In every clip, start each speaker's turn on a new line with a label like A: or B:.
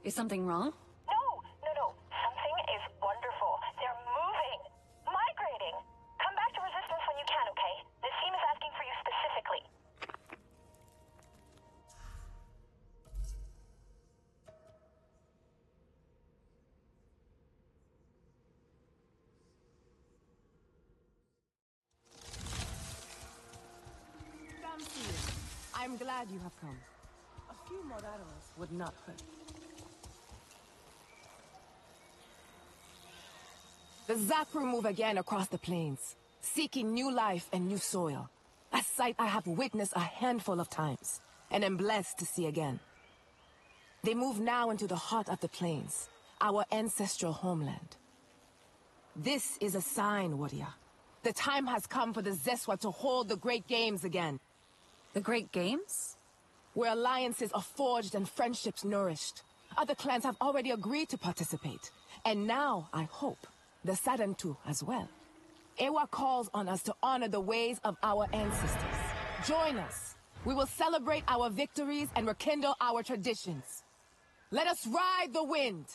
A: Is something wrong?
B: No. Something is wonderful. They're moving. Migrating. Come back to Resistance when you can, okay? This team is asking for you specifically.
C: I'm glad you have come. A few more arrows would not hurt. The Zakru move again across the plains, seeking new life and new soil. A sight I have witnessed a handful of times, and am blessed to see again. They move now into the heart of the plains, our ancestral homeland. This is a sign, warrior. The time has come for the Zeswa to hold the Great Games again.
A: The Great Games?
C: Where alliances are forged and friendships nourished. Other clans have already agreed to participate. And now, I hope, the Sadantu as well. Ewa calls on us to honor the ways of our ancestors. Join us. We will celebrate our victories and rekindle our traditions. Let us ride the wind!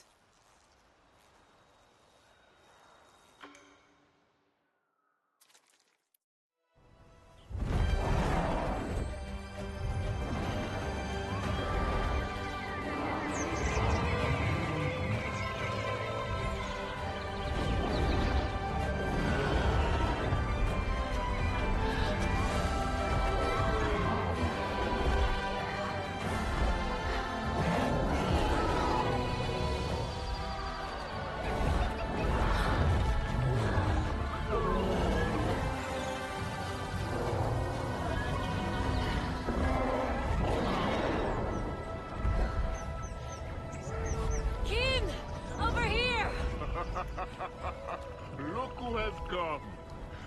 D: Look who has come.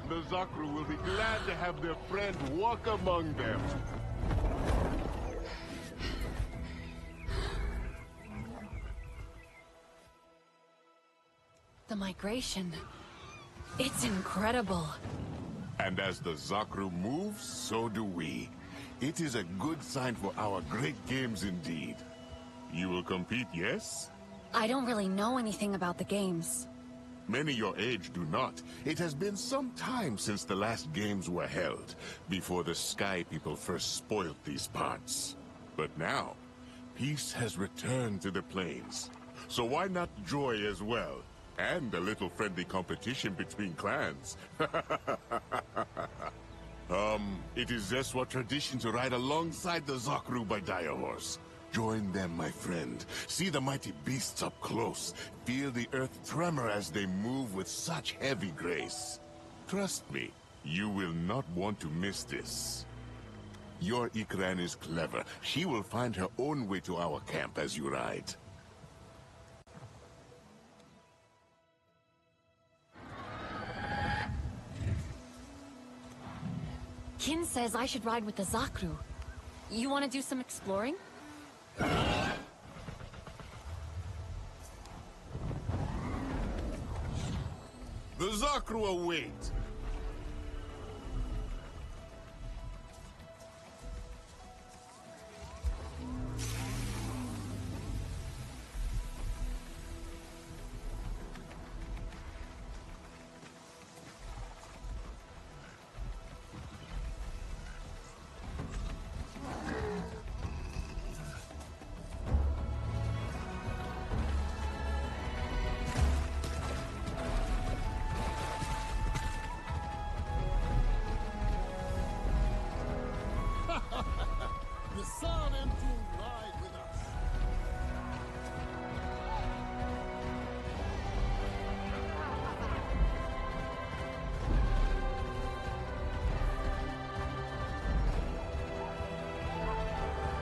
D: The Zakru will be glad to have their friend walk among them.
A: The migration. It's incredible.
D: And as the Zakru moves, so do we. It is a good sign for our great games indeed. You will compete, yes?
A: I don't really know anything about the games.
D: Many your age do not. It has been some time since the last games were held, before the Sky People first spoiled these parts. But now, peace has returned to the plains. So why not joy as well? And a little friendly competition between clans. It is Zeswa tradition to ride alongside the Zakru by Dire Horse. Join them, my friend. See the mighty beasts up close. Feel the earth tremor as they move with such heavy grace. Trust me, you will not want to miss this. Your Ikran is clever. She will find her own way to our camp as you ride.
A: Kin says I should ride with the Zakru. You want to do some exploring?
D: The Zakru await! The sun and moon ride with us.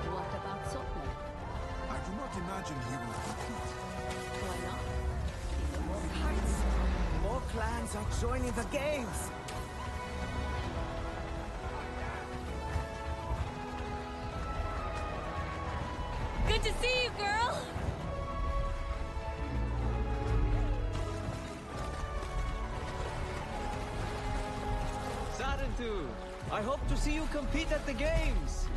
A: What about Sokmo?
E: I do not imagine he will compete.
A: Why not? More hearts.
C: More clans are joining the games!
A: Good to see you, girl!
F: Sarantu, I hope to see you compete at the games.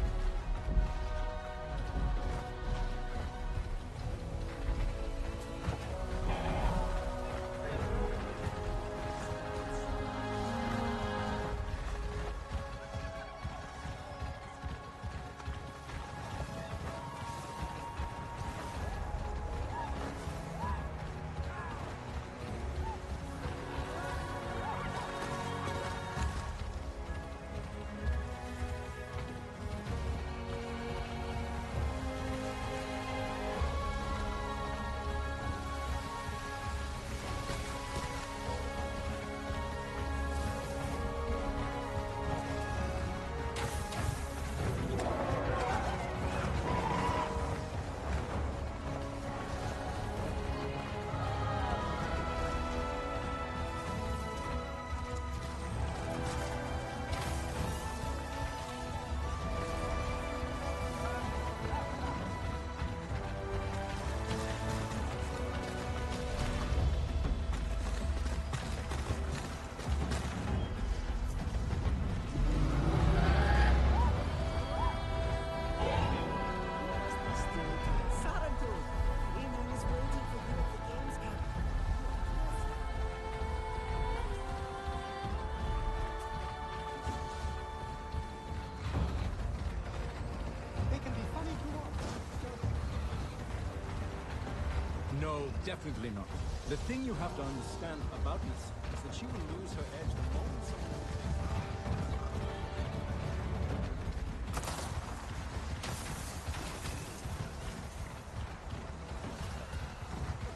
E: No, definitely not. The thing you have to understand about Miss is that she will lose her edge the moment someone...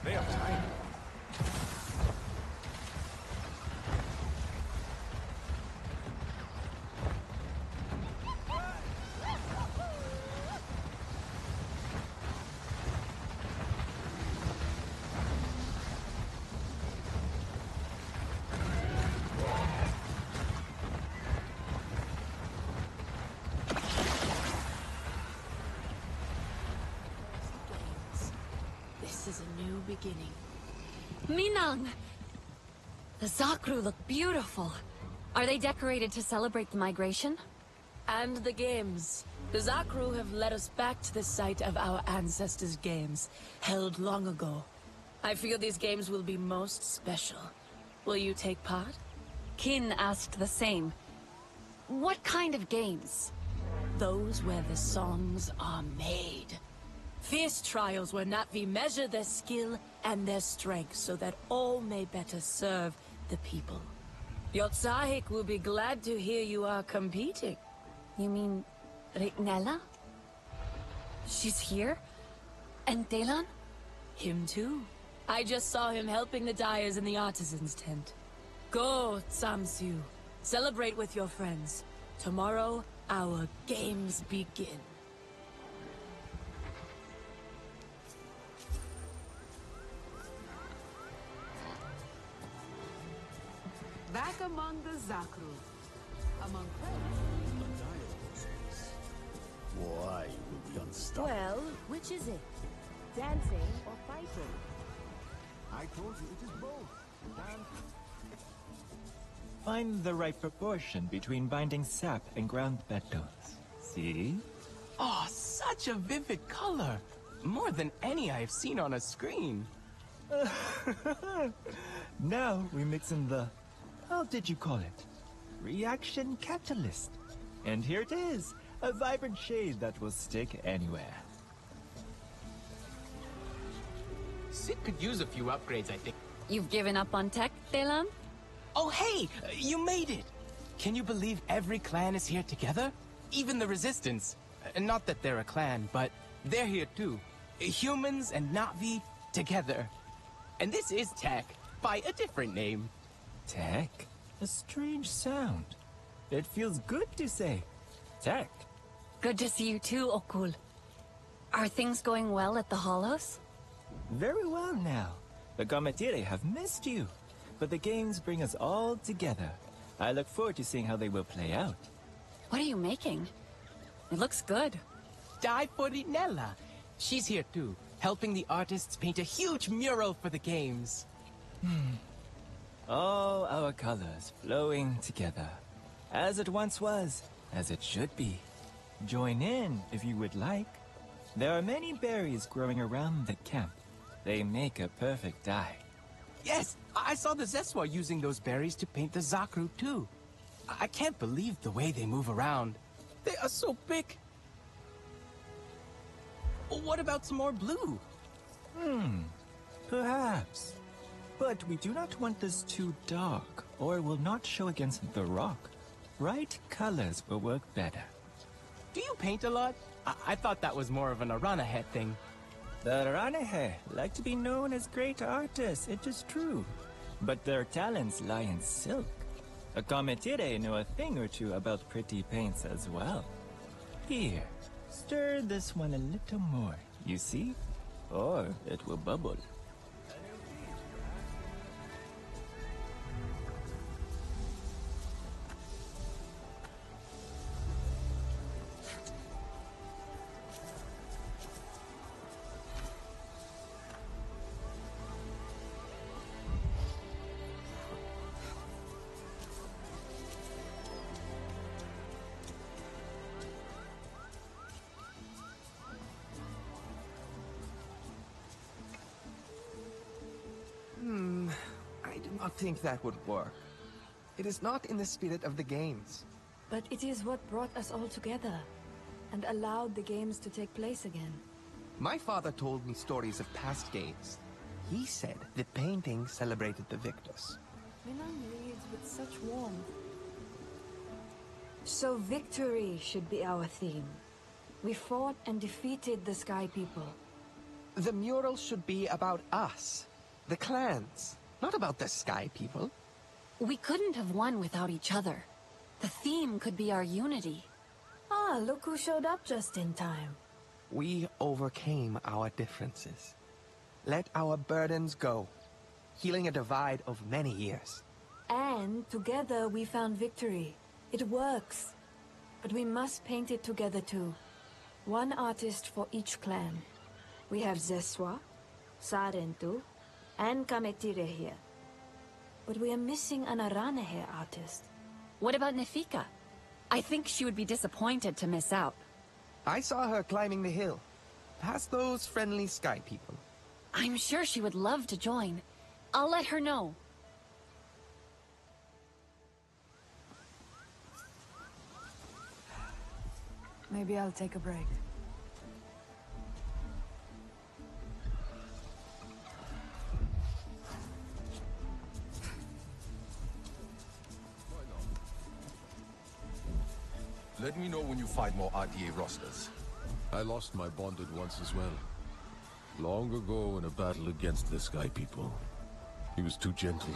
E: They are tiny.
C: This is a new beginning.
A: Minang! The Zakru look beautiful. Are they decorated to celebrate the migration?
C: And the games. The Zakru have led us back to the site of our ancestors' games, held long ago. I feel these games will be most special. Will you take part?
A: Kin asked the same. What kind of games?
C: Those where the songs are made. Fierce trials where Na'vi measure their skill and their strength so that all may better serve the people. Yotsahik will be glad to hear you are competing.
A: You mean Ritnella? She's here? And Delan?
C: Him too. I just saw him helping the dyers in the artisans' tent. Go, Tsamsu. Celebrate with your friends. Tomorrow, our games begin.
G: Back among the Zakru. Among
D: Why will be unstoppable?
G: Well, which is it? Dancing or fighting?
E: I told you it is both.
H: Find the right proportion between binding sap and ground petals. See?
I: Oh, such a vivid color! More than any I've seen on a screen.
H: Now we mix in the... How did you call it? Reaction catalyst. And here it is, a vibrant shade that will stick anywhere.
I: Sid could use a few upgrades, I think.
A: You've given up on tech, Delan?
I: Oh, hey! You made it! Can you believe every clan is here together? Even the Resistance. Not that they're a clan, but they're here too. Humans and Na'vi together. And this is Tech, by a different name.
H: Tech? A strange sound. It feels good to say. Tech.
A: Good to see you too, Okul. Are things going well at the Hollows?
H: Very well now. The Gamatire have missed you. But the games bring us all together. I look forward to seeing how they will play out.
A: What are you making? It looks good.
I: Dai Porinella. She's here too, helping the artists paint a huge mural for the games.
H: All our colors flowing together. As it once was, as it should be. Join in if you would like. There are many berries growing around the camp. They make a perfect dye.
I: Yes, I saw the Zeswa using those berries to paint the Zakru too. I can't believe the way they move around. They are so big. What about some more blue?
H: Perhaps. But we do not want this too dark, or it will not show against the rock. Bright colors will work better.
I: Do you paint a lot? I thought that was more of an Arana head thing.
H: The Ranahe like to be known as great artists, it is true. But their talents lie in silk. The Gamatire know a thing or two about pretty paints as well. Here, stir this one a little more, you see? Or it will bubble.
J: I do not think that would work. It is not in the spirit of the games.
G: But it is what brought us all together, and allowed the games to take place again.
J: My father told me stories of past games. He said the painting celebrated the victors.
K: Minang reads with such warmth. So victory should be our theme. We fought and defeated the Sky People.
J: The mural should be about us, the clans, not about the Sky People.
A: We couldn't have won without each other. The theme could be our unity.
K: Ah, look who showed up just in time.
J: We overcame our differences. Let our burdens go, healing a divide of many years.
K: And together we found victory. It works. But we must paint it together too. One artist for each clan. We have Zeswa, Sarentu, and Kametire here. But we are missing an Aranehe artist.
A: What about Nefika? I think she would be disappointed to miss out.
J: I saw her climbing the hill, past those friendly Sky People.
A: I'm sure she would love to join. I'll let her know.
K: Maybe I'll take a break.
L: Let me know when you find more RDA rosters.
M: I lost my bonded once as well. Long ago in a battle against the Sky People. He was too gentle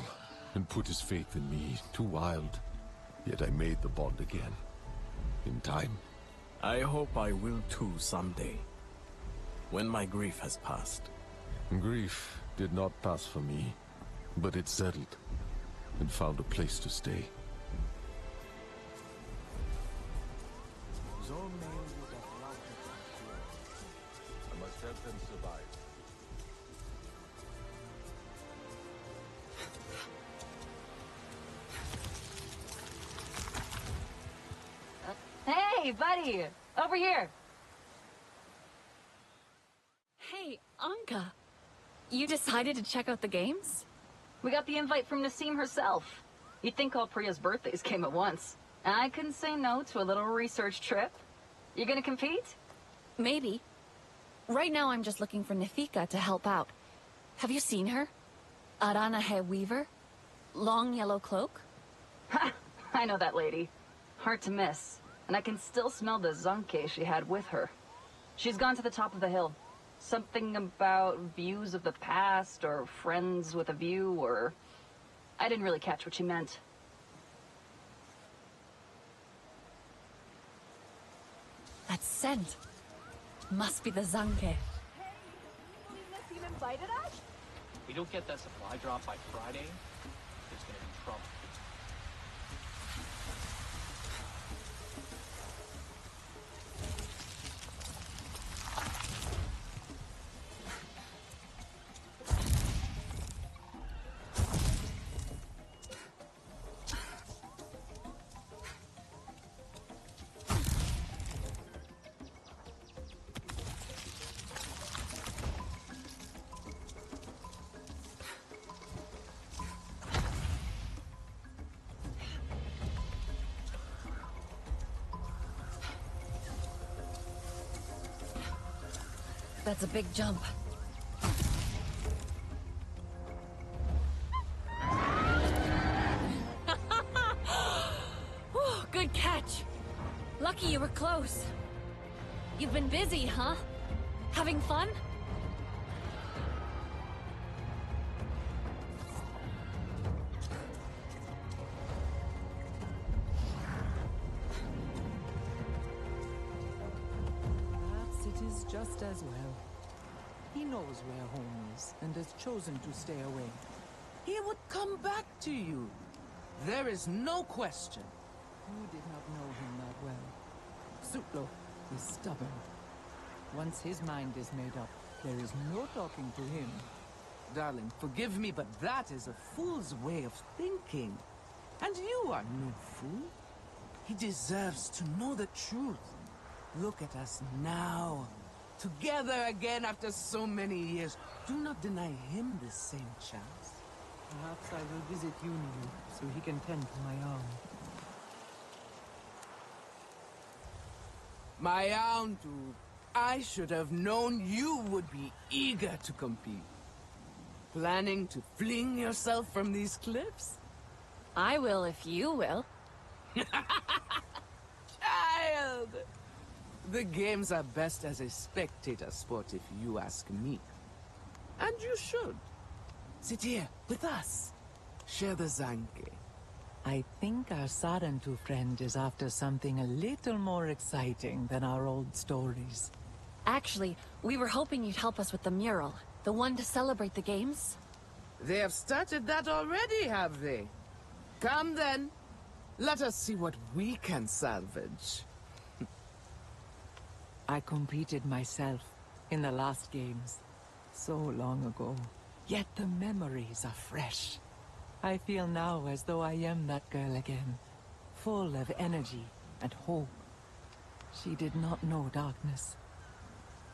M: and put his faith in me, too wild. Yet I made the bond again. In time.
N: I hope I will too someday. When my grief has passed.
M: Grief did not pass for me, but it settled and found a place to stay.
L: I must help them survive.
A: Hey, buddy! Over here! Hey, Anka. You decided to check out the games?
O: We got the invite from Nassim herself. You'd think all Priya's birthdays came at once. I couldn't say no to a little research trip. You gonna compete?
A: Maybe. Right now I'm just looking for Nefika to help out. Have you seen her? Aranahe Weaver? Long yellow cloak?
O: Ha! I know that lady. Hard to miss. And I can still smell the Zanke she had with her. She's gone to the top of the hill. Something about views of the past, or friends with a view, or... I didn't really catch what she meant.
A: That scent. Must be the Zanke.
G: Hey, Nassim invited us?
P: If we don't get that supply drop by Friday, there's gonna be trouble.
A: That's a big jump. Whew, good catch. Lucky you were close. You've been busy, huh? Having fun?
Q: Just as well. He knows where home is and has chosen to stay away. He would come back to you. There is no question. You did not know him that well. Sutlo is stubborn. Once his mind is made up, there is no talking to him. Darling, forgive me, but that is a fool's way of thinking. And you are no fool. He deserves to know the truth. Look at us now. Together again after so many years. Do not deny him the same chance. Perhaps I will visit Union so he can tend to my arm. My aunt, I should have known you would be eager to compete. Planning to fling yourself from these cliffs?
A: I will if you will.
Q: Child! The games are best as a spectator sport if you ask me. And you should. Sit here with us. Share the Zanke.
R: I think our Sarantu friend is after something a little more exciting than our old stories.
A: Actually, we were hoping you'd help us with the mural. The one to celebrate the games?
Q: They have started that already, have they? Come then. Let us see what we can salvage.
R: I competed myself in the last games. So long ago. Yet the memories are fresh. I feel now as though I am that girl again. Full of energy and hope. She did not know darkness.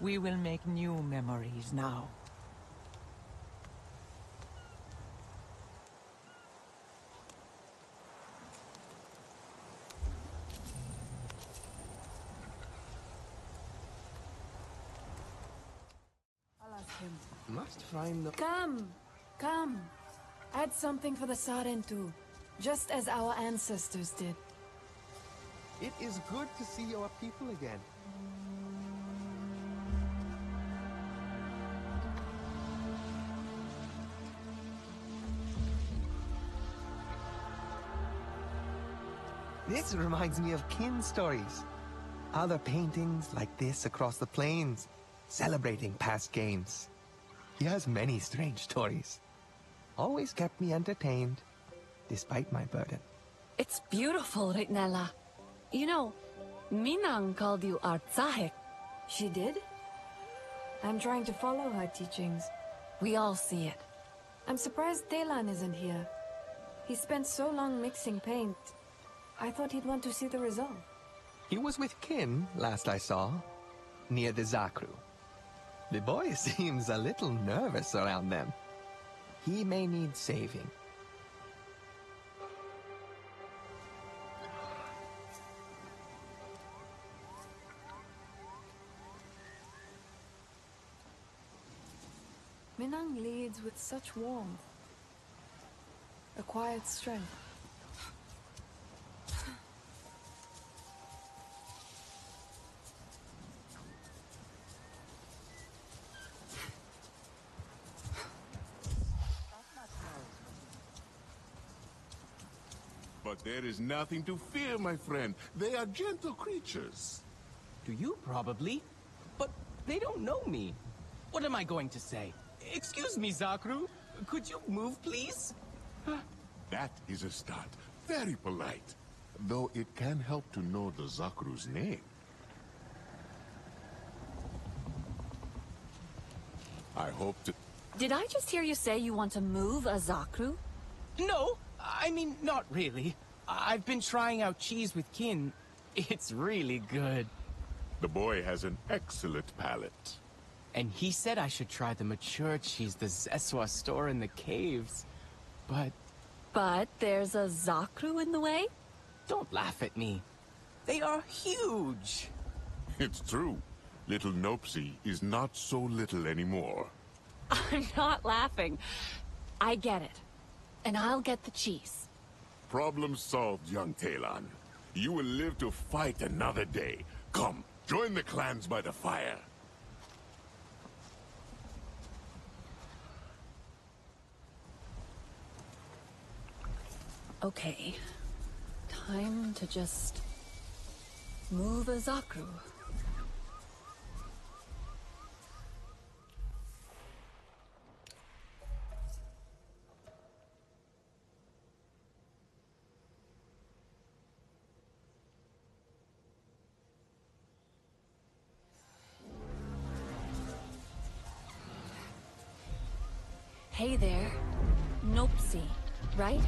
R: We will make new memories now.
C: I'll ask him.
J: Must find the...
K: Come. Add something for the Sarentu, just as our ancestors did.
J: It is good to see your people again. This reminds me of Kin stories. Other paintings like this across the plains, celebrating past games. He has many strange stories. Always kept me entertained, despite my burden.
A: It's beautiful, Ritnella. You know, Minang called you Artsahik.
K: She did? I'm trying to follow her teachings.
A: We all see it.
K: I'm surprised Telan isn't here. He spent so long mixing paint. I thought he'd want to see the result.
J: He was with Kin, last I saw, near the Zakru. The boy seems a little nervous around them. He may need saving.
K: Minang leads with such warmth. A quiet strength.
D: But there is nothing to fear, my friend. They are gentle creatures.
I: To you, probably. But they don't know me. What am I going to say? Excuse me, Zakru. Could you move, please?
D: That is a start. Very polite. Though it can help to know the Zakru's name. I hope to...
A: Did I just hear you say you want to move a Zakru?
I: No, I mean, not really. I've been trying out cheese with Kin. It's really good.
D: The boy has an excellent palate.
I: And he said I should try the mature cheese the Zeswa store in the caves. But...
A: But there's a Zakru in the way?
I: Don't laugh at me. They are huge.
D: It's true. Little Nopsy is not so little anymore.
A: I'm not laughing. I get it. And I'll get the cheese.
D: Problem solved, young Talon. You will live to fight another day. Come, join the clans by the fire.
A: Okay. Time to just... move a Zakru. Hey there. Nopsy, right?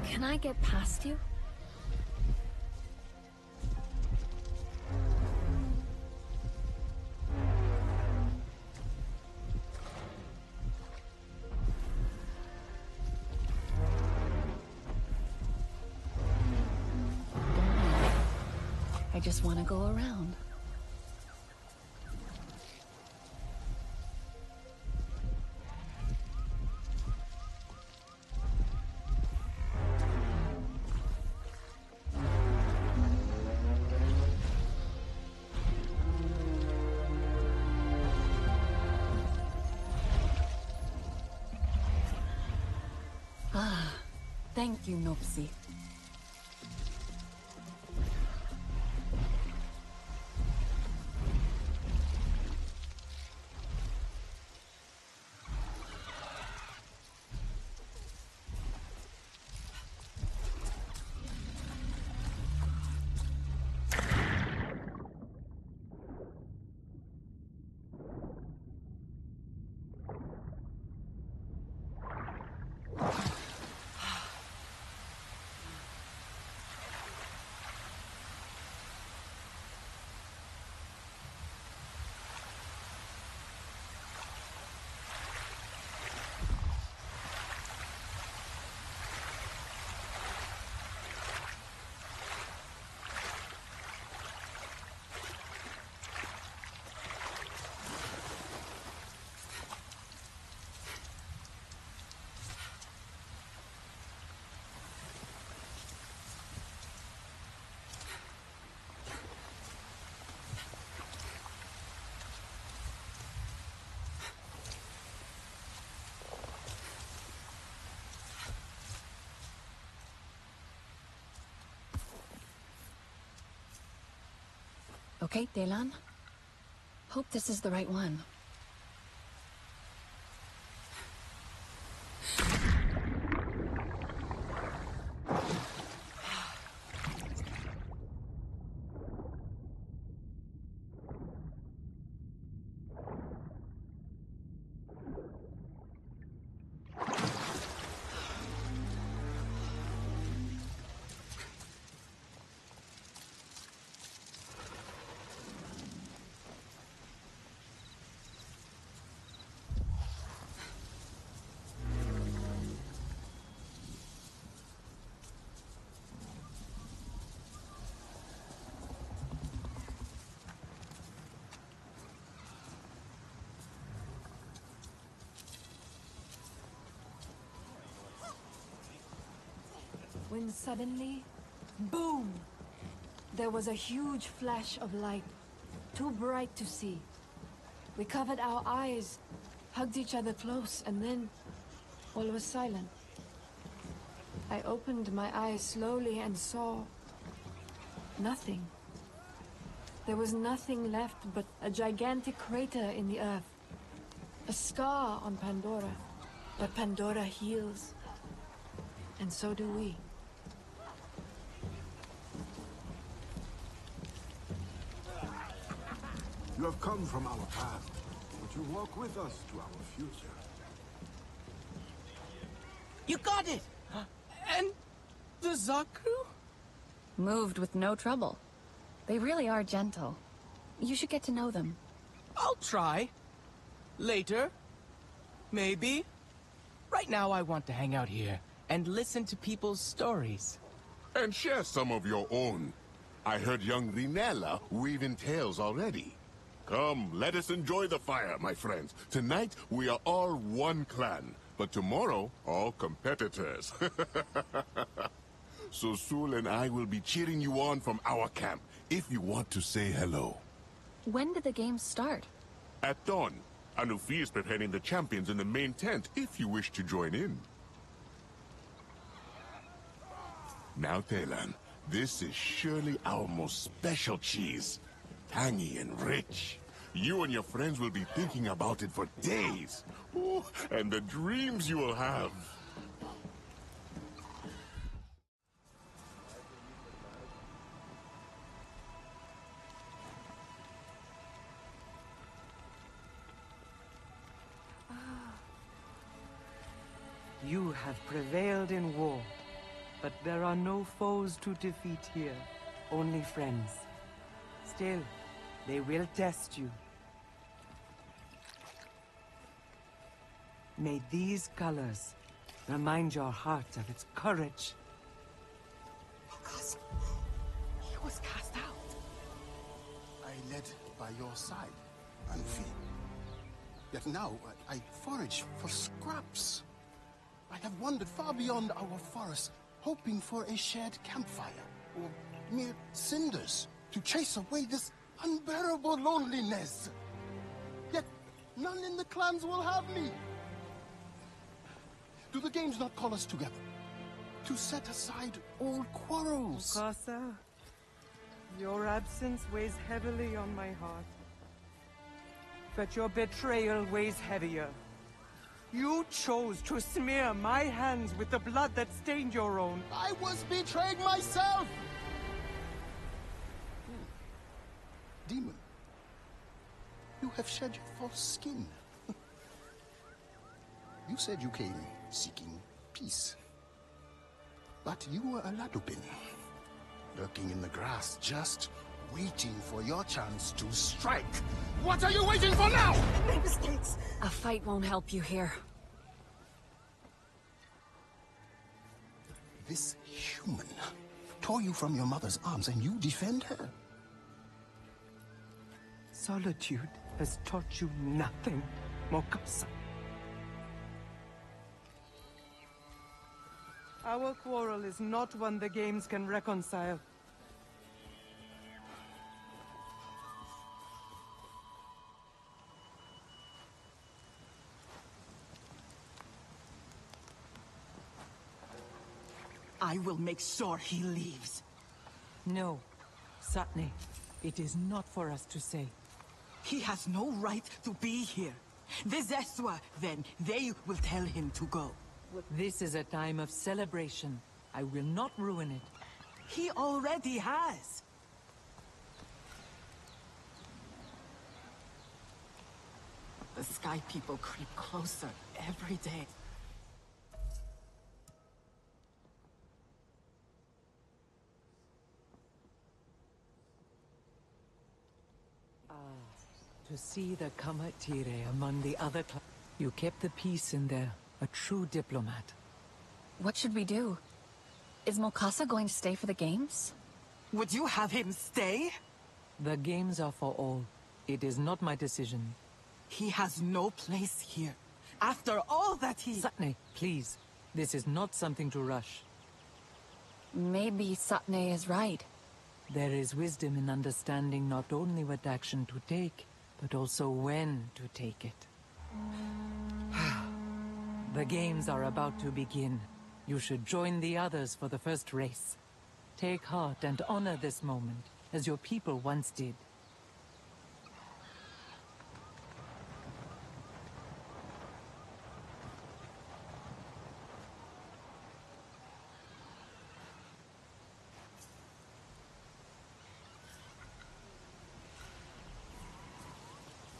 A: Can I get past you? I just want to go around. Thank you, Nopsi. Okay, Delan. Hope this is the right one.
K: When suddenly, boom! There was a huge flash of light, too bright to see. We covered our eyes, hugged each other close, and then all was silent. I opened my eyes slowly and saw nothing. There was nothing left but a gigantic crater in the earth, a scar on Pandora. But Pandora heals, and so do we.
S: You have come from our past, but you walk with us to our future.
I: You got it! And the Zakru?
A: Moved with no trouble. They really are gentle. You should get to know them.
I: I'll try. Later. Maybe. Right now I want to hang out here and listen to people's stories.
D: And share some of your own. I heard young Rinella weaving tales already. Come, let us enjoy the fire, my friends. Tonight, we are all one clan, but tomorrow, all competitors. So Sul and I will be cheering you on from our camp, if you want to say hello.
A: When did the games start?
D: At dawn. Anufi is preparing the champions in the main tent, if you wish to join in. Now, Telan, this is surely our most special cheese. Tangy and rich. You and your friends will be thinking about it for days. Ooh, and the dreams you will have.
R: You have prevailed in war, but there are no foes to defeat here, only friends. Still, they will test you. May these colors remind your heart of its courage.
S: Lucas, he was cast out. I led by your side, Anufi. Yet now, I forage for scraps. I have wandered far beyond our forest, hoping for a shared campfire, or mere cinders, to chase away this unbearable loneliness. Yet, none in the clans will have me. Do the games not call us together? To to set aside all quarrels.
R: Mukasa, your absence weighs heavily on my heart. But your betrayal weighs heavier. You chose to smear my hands with the blood that stained your own.
S: I was betrayed myself! Demon, you have shed your false skin. You said you came seeking peace. But you were a Ladupin, lurking in the grass, just waiting for your chance to strike. What are you waiting for now?
A: My mistakes. A fight won't help you here.
S: This human tore you from your mother's arms and you defend her?
R: Solitude has taught you nothing, Mukasa. Our quarrel is not one the games can reconcile.
Q: I will make sure he leaves.
R: No, Satne, it is not for us to say.
Q: He has no right to be here. The Zeswa, then, they will tell him to go.
R: This is a time of celebration. I will not ruin it.
Q: He already has. The Sky People creep closer every day.
R: To see the Kamatire among the other you kept the peace in there, a true diplomat.
A: What should we do? Is Mukasa going to stay for the games?
Q: Would you have him stay?
R: The games are for all. It is not my decision.
Q: He has no place here. After all that he...
R: Satne, please. This is not something to rush.
A: Maybe Satne is right.
R: There is wisdom in understanding not only what action to take, but also when to take it. The games are about to begin. You should join the others for the first race. Take heart and honor this moment, as your people once did.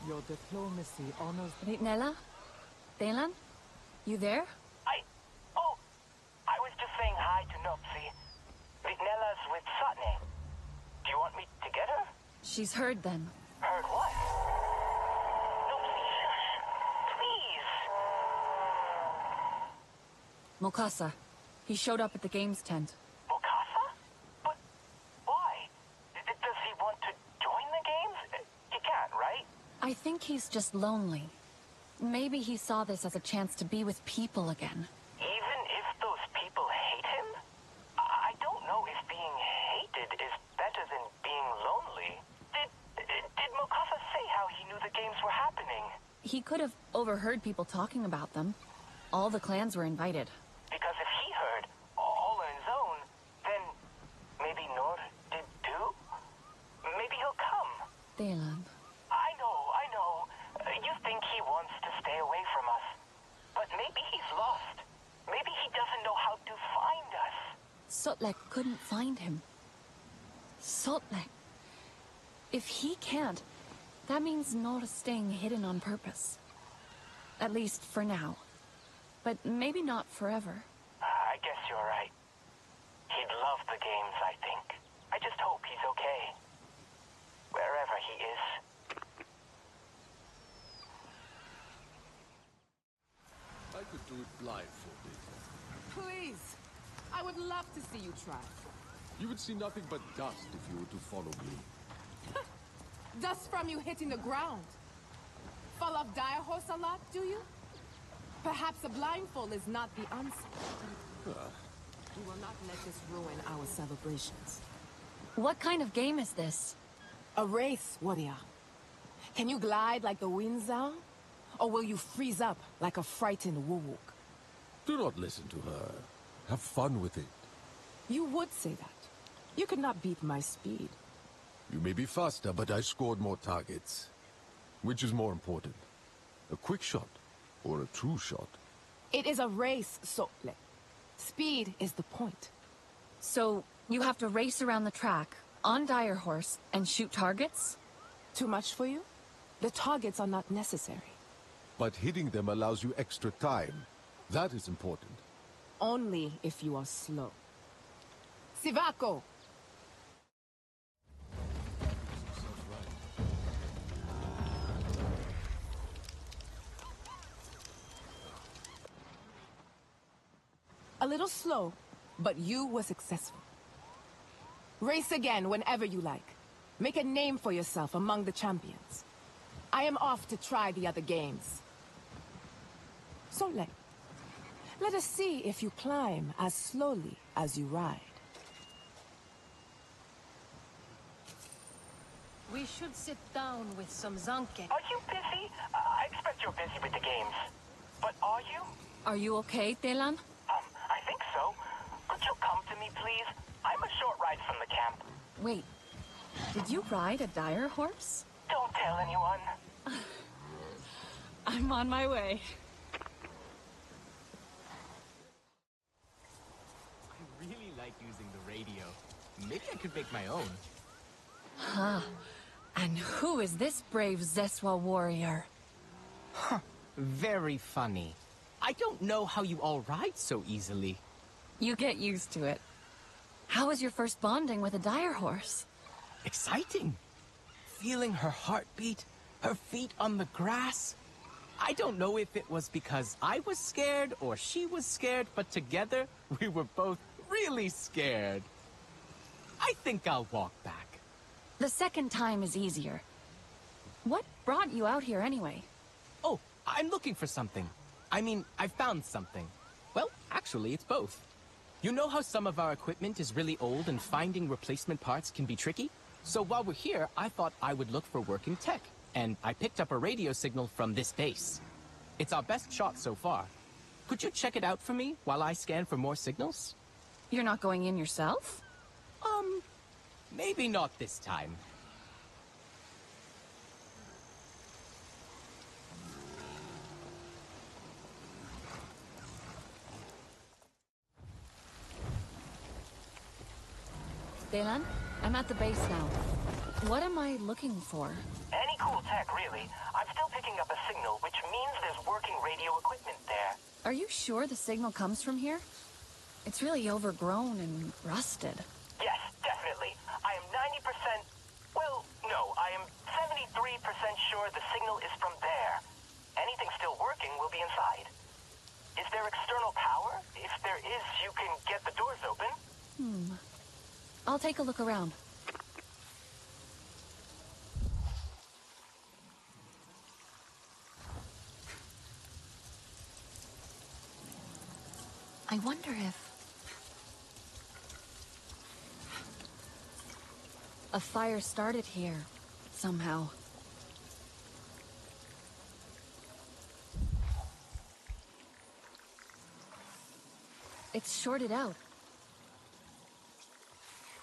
R: Your diplomacy honors...
A: Ritnella? Delan? You there?
B: I was just saying hi to Nopsy. Ritnella's with Satne. Do you want me to get her?
A: She's heard then.
B: Heard what? Nopsy, shush. Please.
A: Mukasa. He showed up at the games tent.
B: Mukasa? But why? Does he want to join the games? He can't, right?
A: I think he's just lonely. Maybe he saw this as a chance to be with people again.
B: Even if those people hate him? I don't know if being hated is better than being lonely. Did Mukasa say how he knew the games were happening?
A: He could have overheard people talking about them. All the clans were invited.
B: Because if he heard all on his own, then maybe Nor did too? Maybe he'll come.
A: Delan.
B: I know. You think he wants to stay away from us. But maybe he's lost. Maybe he doesn't know how to find us.
A: Sutlek couldn't find him. Sutlek. If he can't, that means Nora's staying hidden on purpose. At least for now. But maybe not forever.
B: I guess you're right. He'd love the games, I think. I just hope he's okay. Wherever he is.
M: I could do it blindfolded.
C: Please! I would love to see you try.
M: You would see nothing but dust if you were to follow me.
C: Dust from you hitting the ground. Fall off dire horse a lot, do you? Perhaps a blindfold is not the answer. We will not let this ruin our celebrations.
A: What kind of game is this?
C: A race, warrior. Can you glide like the winds are? Or will you freeze up like a frightened woo-wook?
M: Do not listen to her. Have fun with it.
C: You would say that. You could not beat my speed.
M: You may be faster, but I scored more targets. Which is more important? A quick shot or a true shot?
C: It is a race, Sotle. Speed is the point.
A: So, you have to race around the track, on Dire Horse, and shoot targets?
C: Too much for you? The targets are not necessary.
M: But hitting them allows you extra time. That is important.
C: Only if you are slow. Sivako! A little slow, but you were successful. Race again whenever you like. Make a name for yourself among the champions. I am off to try the other games. So let us see if you climb as slowly as you ride.
G: We should sit down with some zanke.
B: Are you busy? I expect you're busy with the games. But are you?
A: Are you okay, Telan?
B: I think so. Could you come to me, please? I'm a short ride from the camp.
A: Wait, did you ride a Dire Horse?
B: Don't tell anyone.
A: I'm on my way.
I: I really like using the radio. Maybe I could make my own.
A: Huh. And who is this brave Zeswa warrior?
I: Huh. Very funny. I don't know how you all ride so easily.
A: You get used to it. How was your first bonding with a Dire Horse?
I: Exciting. Feeling her heartbeat, her feet on the grass. I don't know if it was because I was scared or she was scared, but together we were both really scared. I think I'll walk back.
A: The second time is easier. What brought you out here anyway?
I: Oh, I'm looking for something. I mean, I found something. Well, actually, it's both. You know how some of our equipment is really old and finding replacement parts can be tricky? So while we're here, I thought I would look for working tech. And I picked up a radio signal from this base. It's our best shot so far. Could you check it out for me while I scan for more signals?
A: You're not going in yourself?
I: Maybe not this time.
A: Telan, I'm at the base now. What am I looking for?
B: Any cool tech, really. I'm still picking up a signal, which means there's working radio equipment there.
A: Are you sure the signal comes from here? It's really overgrown and rusted.
B: Yes, definitely. I am 90%... Well, no, I am 73% sure the signal is from there. Anything still working will be inside. Is there external power? If there is, you can get the doors open.
A: I'll take a look around. I wonder if... a fire started here, somehow. It's shorted out.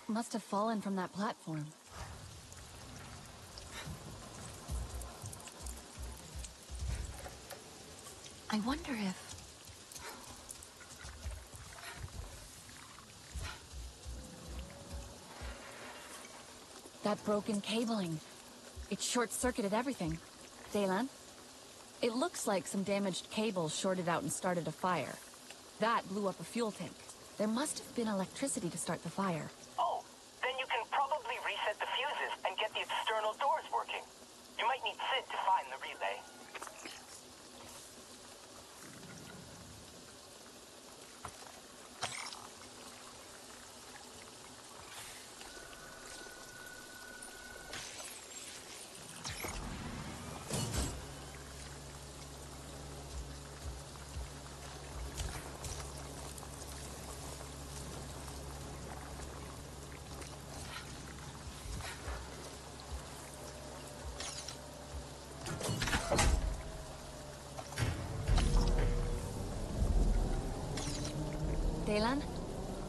A: Must have fallen from that platform. I wonder if... that broken cabling. It short-circuited everything. Telan? It looks like some damaged cables shorted out and started a fire. That blew up a fuel tank. There must have been electricity to start the fire.
B: Oh, then you can probably reset the fuses and get the external doors working. You might need Sid to find the relay.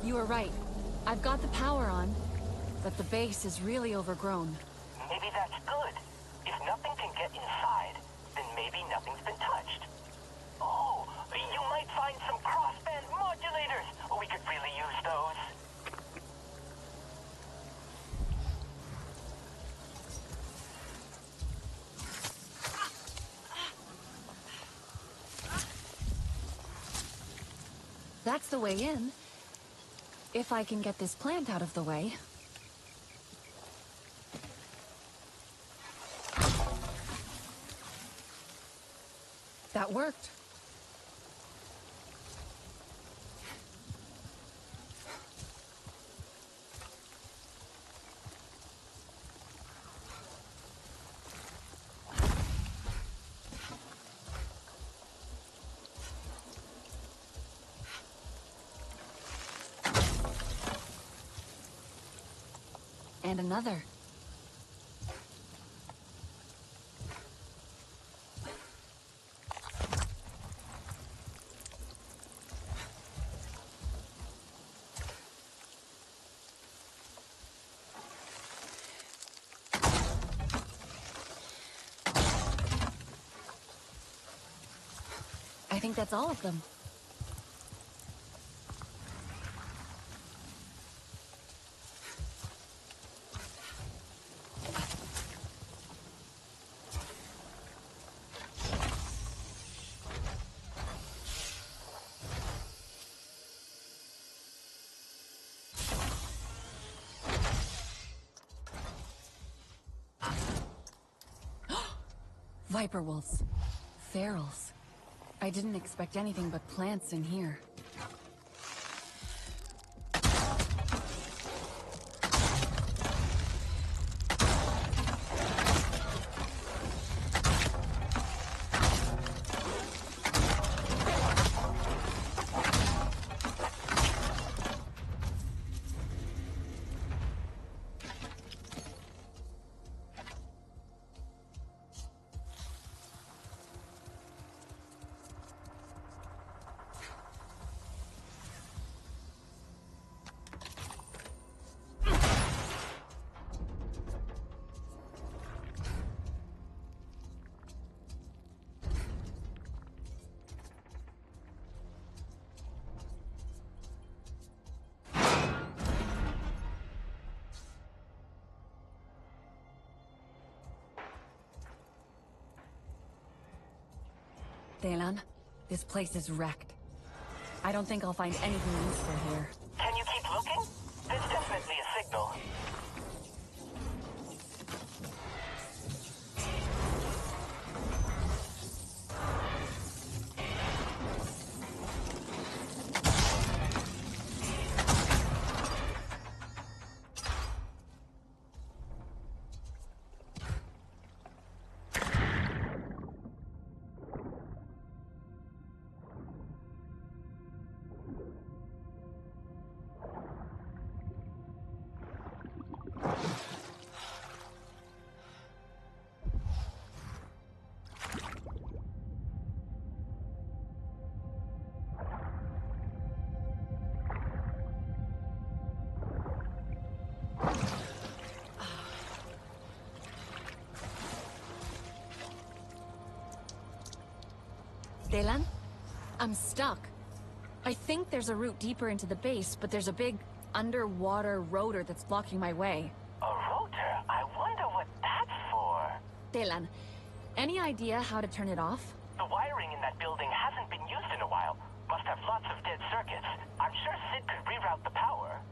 A: You were right. I've got the power on, but the base is really overgrown.
B: Maybe that's good. If nothing can get inside, then maybe nothing's been touched. Oh, you might find some crossband modulators. We could really use those.
A: That's the way in. If I can get this plant out of the way. That worked. And another. I think that's all of them. Viper wolves. Ferals. I didn't expect anything but plants in here. Delan, this place is wrecked. I don't think I'll find anything useful here.
B: Can you keep looking? There's definitely a signal.
A: Delan? I'm stuck. I think there's a route deeper into the base, but there's a big underwater rotor that's blocking my way.
B: A rotor? I wonder what that's for.
A: Delan, any idea how to turn it off?
B: The wiring in that building hasn't been used in a while. Must have lots of dead circuits. I'm sure Sid could reroute the power.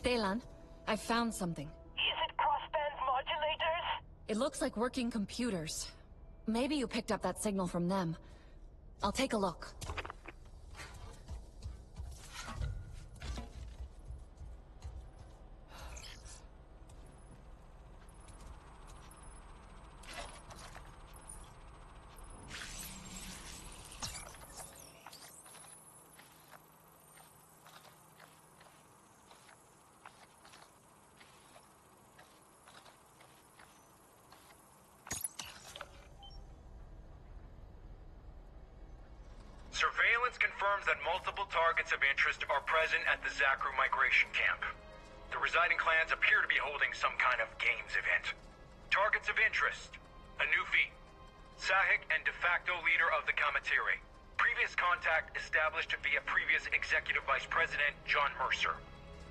A: Delan, I found something.
B: Is it crossband modulators?
A: It looks like working computers. Maybe you picked up that signal from them. I'll take a look.
T: Surveillance confirms that multiple targets of interest are present at the Zakru migration camp. The residing clans appear to be holding some kind of games event. Targets of interest: a new feat, Sahik and de facto leader of the Kamatiri. Previous contact established via previous Executive Vice President John Mercer.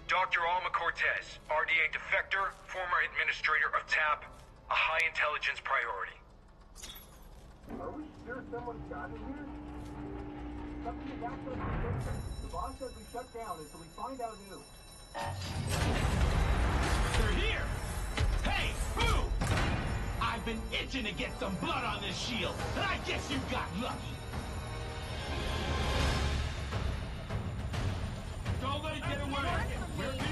T: Dr. Alma Cortez, RDA defector, former administrator of TAP, a high intelligence priority.
U: Are we sure someone's got in here? Something is access to the system. The boss says we shut down until we find out who.
V: They're here! Hey, boo! I've been itching to get some blood on this shield, and I guess you got lucky. Don't let it get away! We're busy.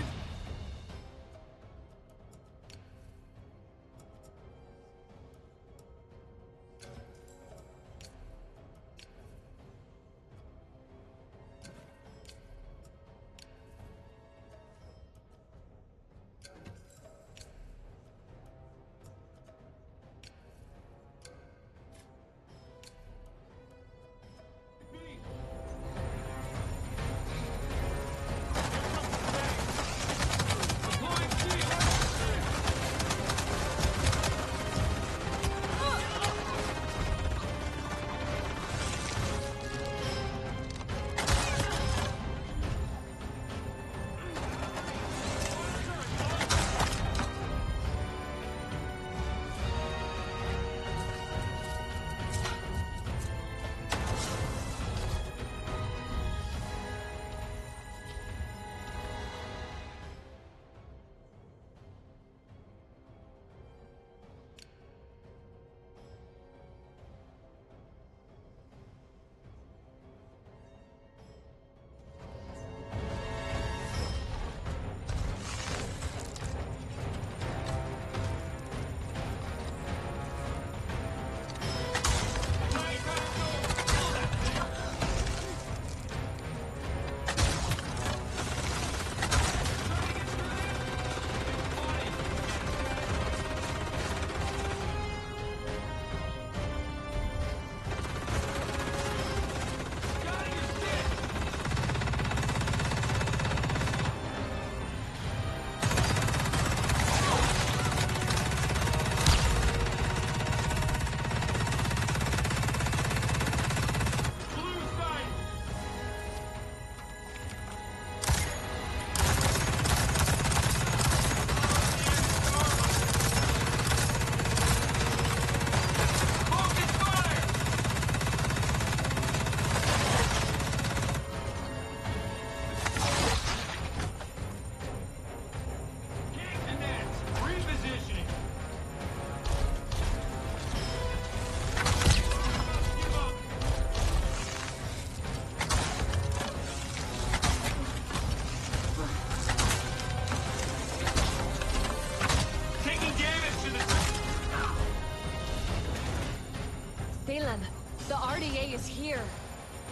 A: The RDA is here.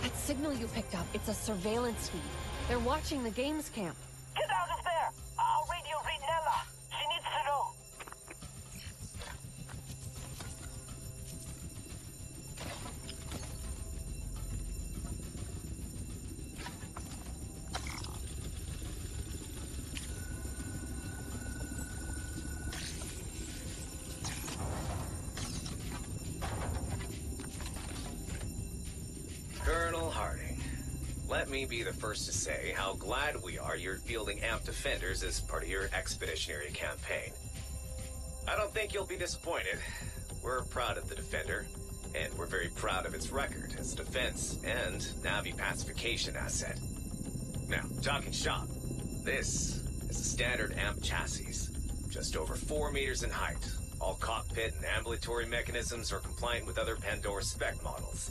A: That signal you picked up, it's a surveillance feed. They're watching the games camp.
B: Get out of there! I'll radio Rinella. She needs to know.
W: Colonel Harding, let me be the first to say how glad we are you're fielding AMP defenders as part of your expeditionary campaign. I don't think you'll be disappointed. We're proud of the Defender, and we're very proud of its record as a defense and Navi pacification asset. Now, talking shop, this is a standard AMP chassis, just over 4 meters in height. All cockpit and ambulatory mechanisms are compliant with other Pandora spec models.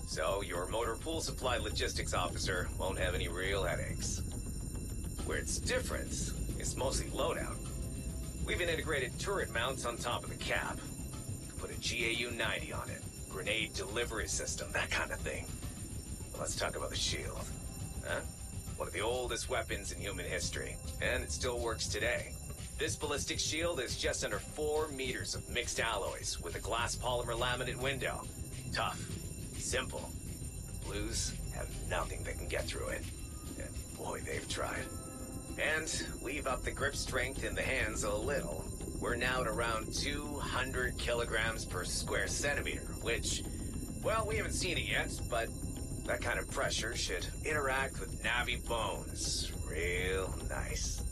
W: So your motor pool supply logistics officer won't have any real headaches. Where it's different is mostly loadout. We've integrated turret mounts on top of the cab. You can put a GAU-90 on it, grenade delivery system, that kind of thing. But let's talk about the shield. Huh? One of the oldest weapons in human history, and it still works today. This ballistic shield is just under 4 meters of mixed alloys with a glass polymer laminate window. Tough, simple. Blues have nothing that can get through it. And boy, they've tried. And we've upped the grip strength in the hands a little. We're now at around 200 kilograms per square centimeter, which, well, we haven't seen it yet, but that kind of pressure should interact with Navi bones real nice.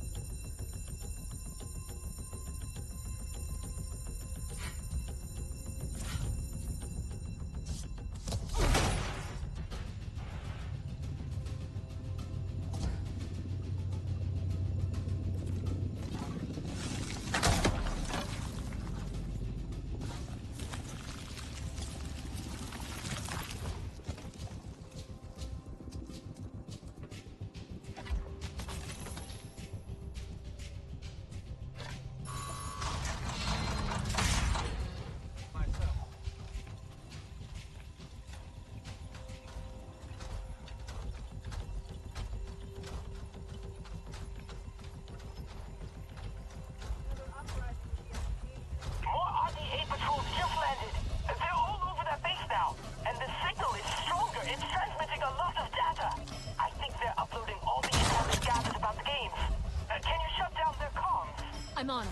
A: I'm on.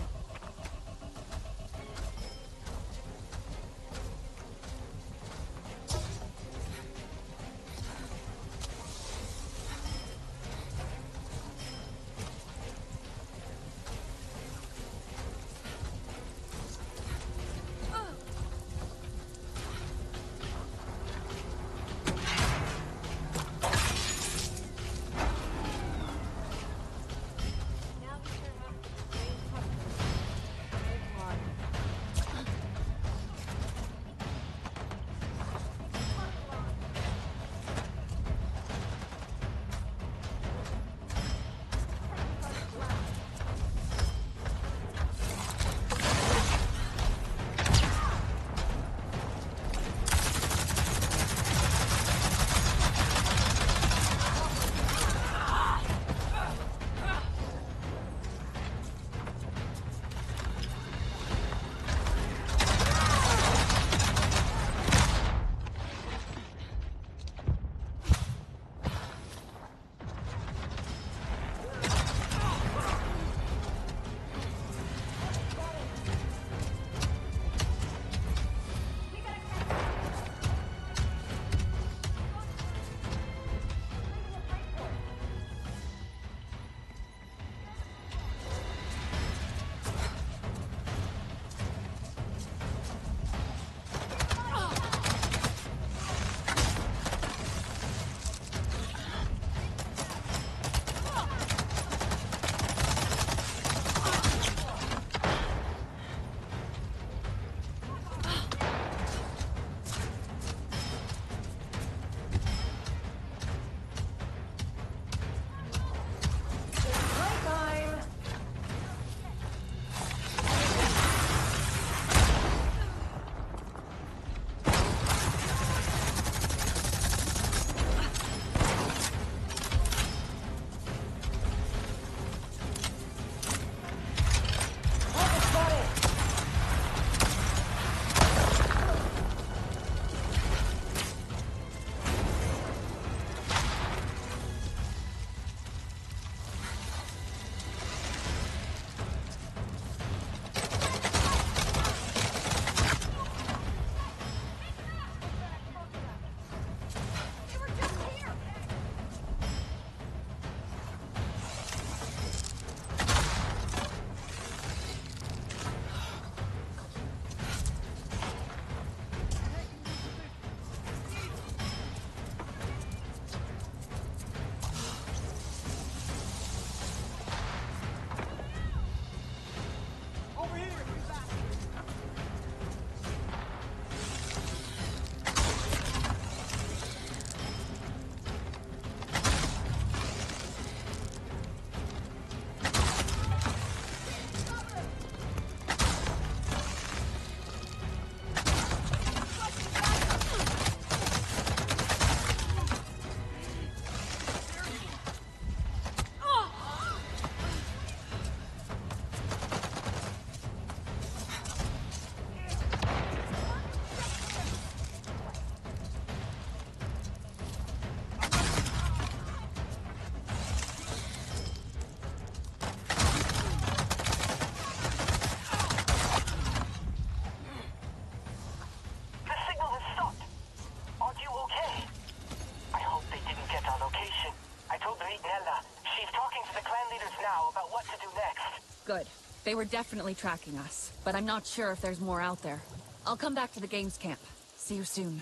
B: talking to the clan leaders now about what to do next.
A: Good. They were definitely tracking us, but I'm not sure if there's more out there. I'll come back to the games camp. See you soon.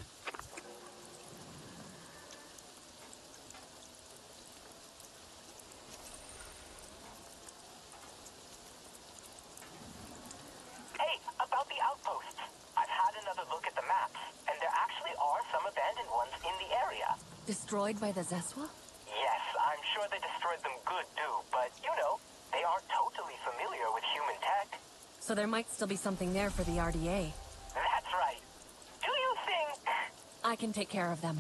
B: Hey, about the outposts. I've had another look at the maps, and there actually are some abandoned ones in the area.
A: Destroyed by the Zeswa?
B: Yes, I'm sure they destroyed them good too, but you know, they are totally familiar with human tech.
A: So there might still be something there for the RDA.
B: That's right. Do you think...
A: I can take care of them.